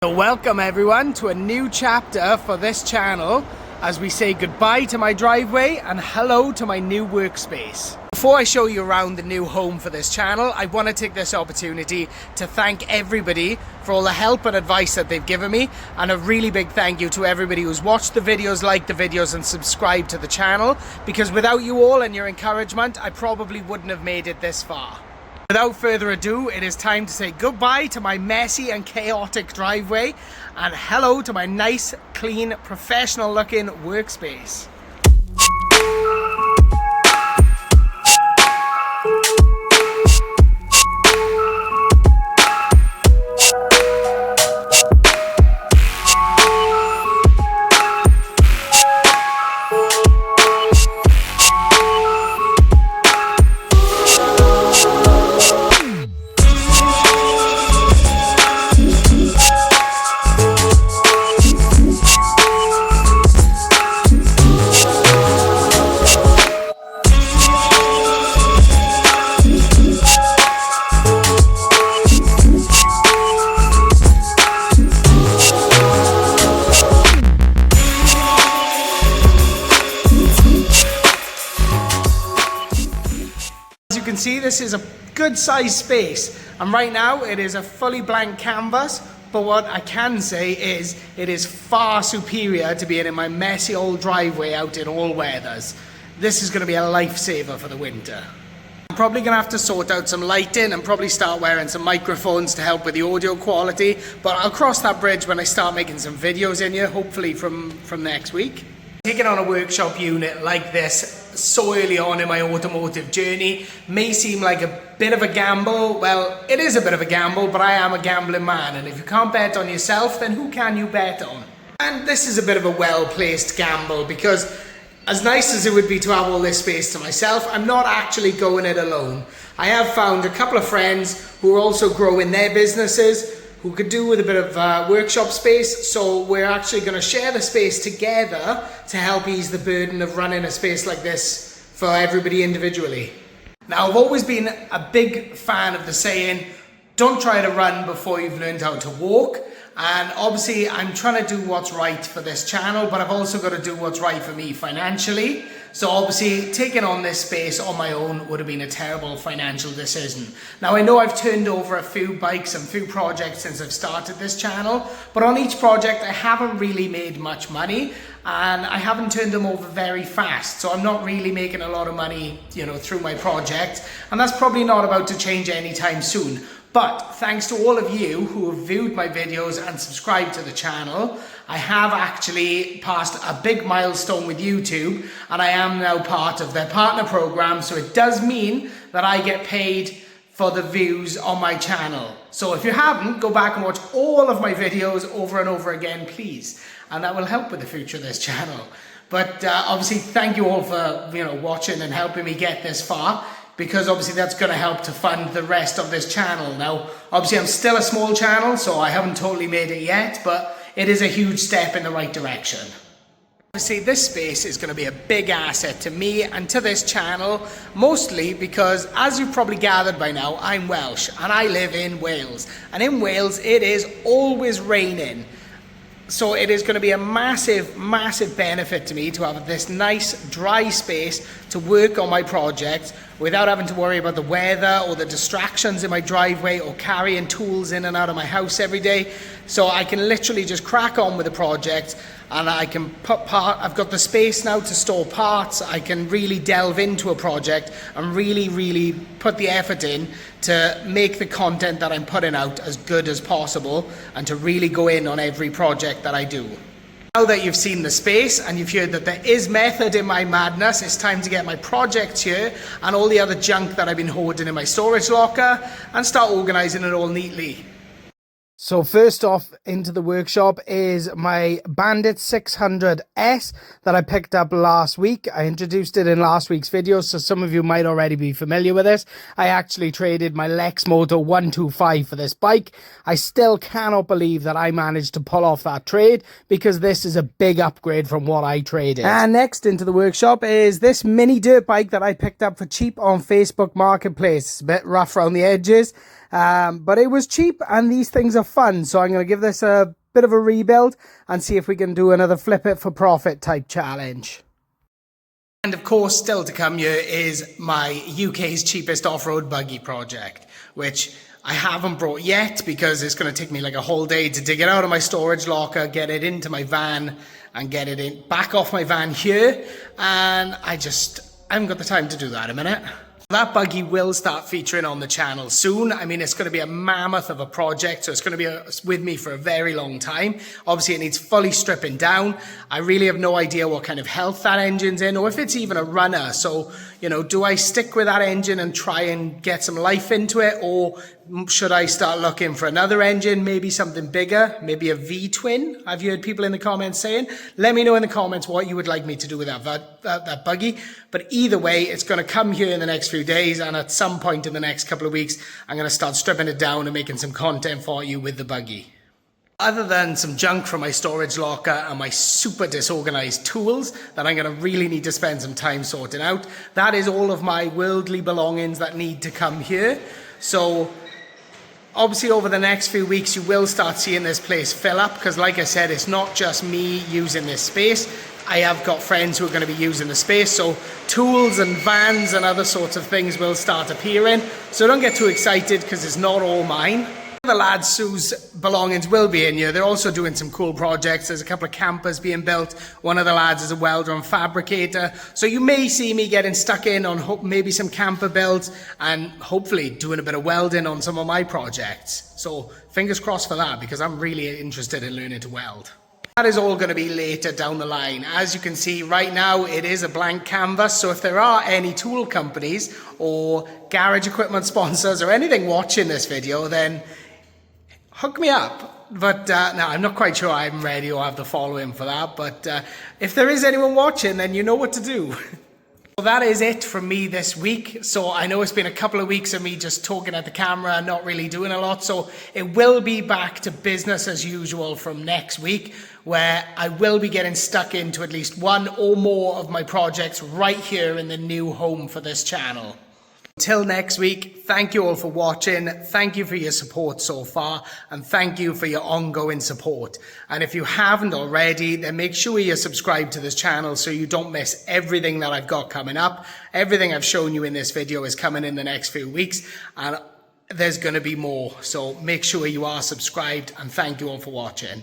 So welcome everyone to a new chapter for this channel as we say goodbye to my driveway and hello to my new workspace. Before I show you around the new home for this channel, I want to take this opportunity to thank everybody for all the help and advice that they've given me, and a really big thank you to everybody who's watched the videos, liked the videos and subscribed to the channel, because without you all and your encouragement I probably wouldn't have made it this far. Without further ado, it is time to say goodbye to my messy and chaotic driveway and hello to my nice, clean, professional looking workspace. You can see this is a good sized space, and right now it is a fully blank canvas, but what I can say is it is far superior to being in my messy old driveway out in all weathers. This is going to be a lifesaver for the winter. I'm probably going to have to sort out some lighting and probably start wearing some microphones to help with the audio quality, but I'll cross that bridge when I start making some videos in here, hopefully from next week. Taking on a workshop unit like this so early on in my automotive journey may seem like a bit of a gamble. Well, it is a bit of a gamble, but I am a gambling man, and if you can't bet on yourself, then who can you bet on? And this is a bit of a well-placed gamble, because as nice as it would be to have all this space to myself, I'm not actually going it alone. I have found a couple of friends who are also growing their businesses, who could do with a bit of workshop space, so we're actually going to share the space together to help ease the burden of running a space like this for everybody individually. Now, I've always been a big fan of the saying, don't try to run before you've learned how to walk, and obviously I'm trying to do what's right for this channel, but I've also got to do what's right for me financially. So obviously taking on this space on my own would have been a terrible financial decision. Now, I know I've turned over a few bikes and few projects since I've started this channel, but on each project I haven't really made much money, and I haven't turned them over very fast. So I'm not really making a lot of money, through my project, and that's probably not about to change anytime soon. But thanks to all of you who have viewed my videos and subscribed to the channel, I have actually passed a big milestone with YouTube, and I am now part of their partner program. So it does mean that I get paid for the views on my channel. So if you haven't, go back and watch all of my videos over and over again, please. And that will help with the future of this channel. But obviously, thank you all for watching and helping me get this far, because obviously that's going to help to fund the rest of this channel. Now, obviously I'm still a small channel, so I haven't totally made it yet, but it is a huge step in the right direction. Obviously this space is going to be a big asset to me and to this channel, mostly because, as you've probably gathered by now, I'm Welsh and I live in Wales. And in Wales it is always raining. So it is going to be a massive, massive benefit to me to have this nice dry space to work on my project without having to worry about the weather or the distractions in my driveway or carrying tools in and out of my house every day. So I can literally just crack on with the project, and I can I've got the space now to store parts. I can really delve into a project and really put the effort in to make the content that I'm putting out as good as possible, and to really go in on every project that I do. Now that you've seen the space and you've heard that there is method in my madness, it's time to get my projects here and all the other junk that I've been hoarding in my storage locker and start organising it all neatly. So first off into the workshop is my Bandit 600S that I picked up last week. I introduced it in last week's video, so some of you might already be familiar with this. I actually traded my Lexmoto 125 for this bike. I still cannot believe that I managed to pull off that trade, because this is a big upgrade from what I traded. And next into the workshop is this mini dirt bike that I picked up for cheap on Facebook Marketplace. It's a bit rough around the edges. But it was cheap, and these things are fun. So I'm going to give this a bit of a rebuild and see if we can do another flip it for profit type challenge. And of course, still to come here is my UK's cheapest off-road buggy project, which I haven't brought yet because it's going to take me like a whole day to dig it out of my storage locker, get it into my van and get it in back off my van here. And I haven't got the time to do that in a minute. That buggy will start featuring on the channel soon. I mean, it's going to be a mammoth of a project, so it's going to be with me for a very long time. Obviously, it needs fully stripping down. I really have no idea what kind of health that engine's in, or if it's even a runner. So, you know, do I stick with that engine and try and get some life into it, or should I start looking for another engine, maybe something bigger, maybe a V-twin? I've heard people in the comments saying. Let me know in the comments what you would like me to do with that buggy. But either way, it's going to come here in the next few days, and at some point in the next couple of weeks, I'm going to start stripping it down and making some content for you with the buggy. Other than some junk from my storage locker and my super disorganized tools that I'm going to really need to spend some time sorting out, that is all of my worldly belongings that need to come here. So obviously over the next few weeks you will start seeing this place fill up, because like I said, it's not just me using this space. I have got friends who are going to be using the space, so tools and vans and other sorts of things will start appearing. So don't get too excited because it's not all mine. The lads whose belongings will be in here, they're also doing some cool projects. There's a couple of campers being built. One of the lads is a welder and fabricator. So you may see me getting stuck in on maybe some camper builds and hopefully doing a bit of welding on some of my projects. So fingers crossed for that, because I'm really interested in learning to weld. That is all going to be later down the line. As you can see right now, it is a blank canvas. So if there are any tool companies or garage equipment sponsors or anything watching this video, then hook me up. But no, I'm not quite sure I'm ready or have the following for that. But if there is anyone watching, then you know what to do. Well, that is it from me this week. So I know it's been a couple of weeks of me just talking at the camera and not really doing a lot. So it will be back to business as usual from next week, where I will be getting stuck into at least one or more of my projects right here in the new home for this channel. Until next week, thank you all for watching. Thank you for your support so far, and thank you for your ongoing support. And if you haven't already, then make sure you're subscribed to this channel so you don't miss everything that I've got coming up. Everything I've shown you in this video is coming in the next few weeks, and there's going to be more. So make sure you are subscribed, and thank you all for watching.